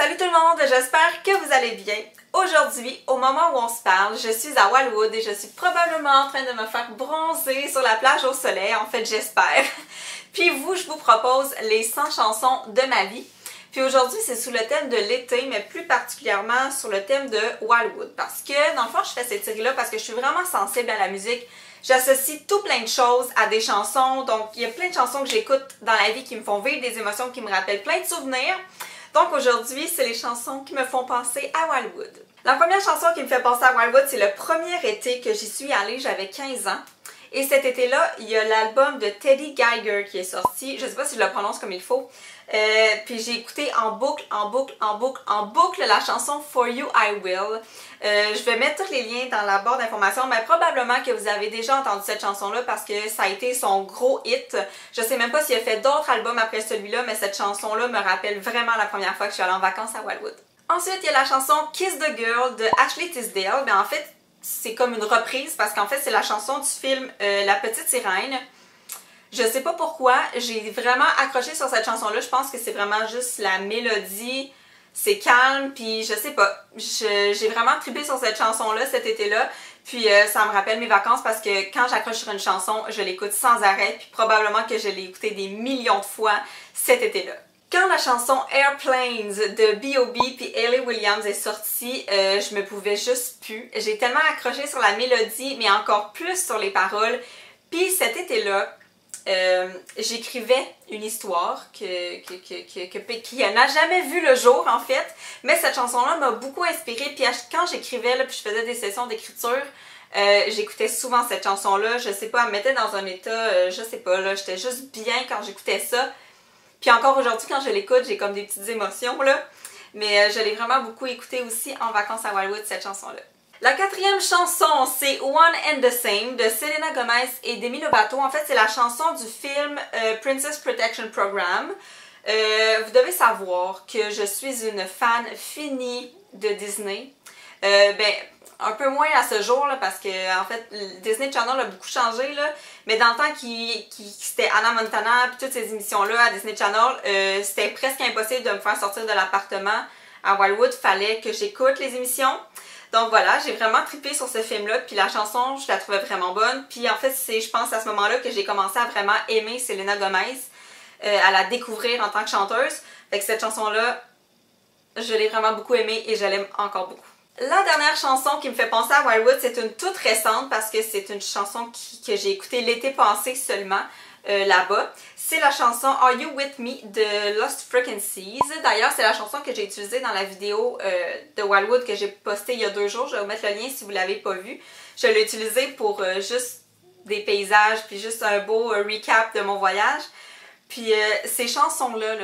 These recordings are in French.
Salut tout le monde, j'espère que vous allez bien. Aujourd'hui, au moment où on se parle, je suis à Wildwood et je suis probablement en train de me faire bronzer sur la plage au soleil, en fait j'espère. Puis vous, je vous propose les 100 chansons de ma vie. Puis aujourd'hui, c'est sous le thème de l'été, mais plus particulièrement sur le thème de Wildwood. Parce que, dans le fond, je fais cette série-là parce que je suis vraiment sensible à la musique. J'associe tout plein de choses à des chansons, donc il y a plein de chansons que j'écoute dans la vie qui me font vivre des émotions, qui me rappellent plein de souvenirs. Donc aujourd'hui, c'est les chansons qui me font penser à Wildwood. La première chanson qui me fait penser à Wildwood, c'est le premier été que j'y suis allée, j'avais 15 ans. Et cet été-là, il y a l'album de Teddy Geiger qui est sorti, je sais pas si je le prononce comme il faut. Puis j'ai écouté en boucle la chanson For You I Will. Je vais mettre tous les liens dans la barre d'informations, mais probablement que vous avez déjà entendu cette chanson-là parce que ça a été son gros hit. Je sais même pas s'il a fait d'autres albums après celui-là, mais cette chanson-là me rappelle vraiment la première fois que je suis allée en vacances à Wildwood. Ensuite, il y a la chanson Kiss the Girl de Ashley Tisdale. Ben, en fait, c'est comme une reprise parce qu'en fait, c'est la chanson du film La Petite Sirène. Je sais pas pourquoi, j'ai vraiment accroché sur cette chanson-là. Je pense que c'est vraiment juste la mélodie. C'est calme, puis je sais pas. J'ai vraiment trippé sur cette chanson-là cet été-là. Puis ça me rappelle mes vacances parce que quand j'accroche sur une chanson, je l'écoute sans arrêt. Puis probablement que je l'ai écoutée des millions de fois cet été-là. Quand la chanson Airplanes de B.O.B. puis Hayley Williams est sortie, je me pouvais juste plus. J'ai tellement accroché sur la mélodie, mais encore plus sur les paroles. Puis cet été-là, j'écrivais une histoire qui n'a jamais vu le jour en fait, mais cette chanson-là m'a beaucoup inspirée. Puis quand j'écrivais, puis je faisais des sessions d'écriture, j'écoutais souvent cette chanson-là. Je sais pas, elle me mettait dans un état, je sais pas, là, j'étais juste bien quand j'écoutais ça. Puis encore aujourd'hui, quand je l'écoute, j'ai comme des petites émotions, là. Mais je l'ai vraiment beaucoup écoutée aussi en vacances à Wildwood, cette chanson-là. La quatrième chanson, c'est One and the Same de Selena Gomez et Demi Lovato. En fait, c'est la chanson du film Princess Protection Program. Vous devez savoir que je suis une fan finie de Disney. Un peu moins à ce jour, là, parce que en fait, Disney Channel a beaucoup changé, là, mais dans le temps c'était Hannah Montana puis toutes ces émissions-là à Disney Channel, c'était presque impossible de me faire sortir de l'appartement à Wildwood. Fallait que j'écoute les émissions. Donc voilà, j'ai vraiment trippé sur ce film-là, puis la chanson, je la trouvais vraiment bonne. Puis en fait, c'est, je pense, à ce moment-là que j'ai commencé à vraiment aimer Selena Gomez, à la découvrir en tant que chanteuse. Fait que cette chanson-là, je l'ai vraiment beaucoup aimée et je l'aime encore beaucoup. La dernière chanson qui me fait penser à Wildwood, c'est une toute récente parce que c'est une chanson que j'ai écoutée l'été passé seulement là-bas. C'est la chanson Are You With Me de Lost Frequencies. D'ailleurs, c'est la chanson que j'ai utilisée dans la vidéo de Wildwood que j'ai postée il y a 2 jours. Je vais vous mettre le lien si vous ne l'avez pas vu. Je l'ai utilisée pour juste des paysages puis juste un beau recap de mon voyage. Puis ces chansons-là,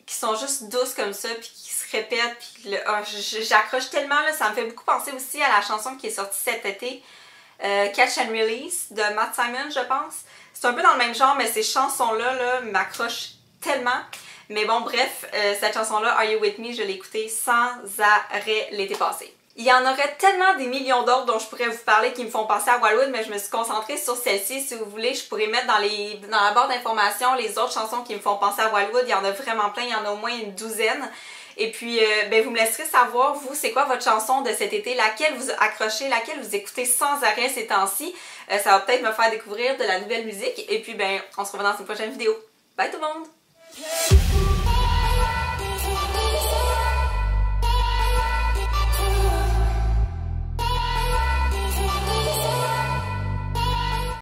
qui sont juste douces comme ça puis qui se répètent, puis j'accroche tellement, là, ça me fait beaucoup penser aussi à la chanson qui est sortie cet été, Catch and Release de Matt Simon, je pense. C'est un peu dans le même genre, mais ces chansons-là m'accrochent tellement. Mais bon, bref, cette chanson-là, Are You With Me, je l'ai écoutée sans arrêt l'été passé. Il y en aurait tellement des millions d'autres dont je pourrais vous parler qui me font penser à Wildwood, mais je me suis concentrée sur celle-ci. Si vous voulez, je pourrais mettre dans la barre d'informations les autres chansons qui me font penser à Wildwood. Il y en a vraiment plein, il y en a au moins une douzaine. Et puis, vous me laisserez savoir, vous, c'est quoi votre chanson de cet été, laquelle vous accrochez, laquelle vous écoutez sans arrêt ces temps-ci. Ça va peut-être me faire découvrir de la nouvelle musique. Et puis, on se revoit dans une prochaine vidéo. Bye tout le monde!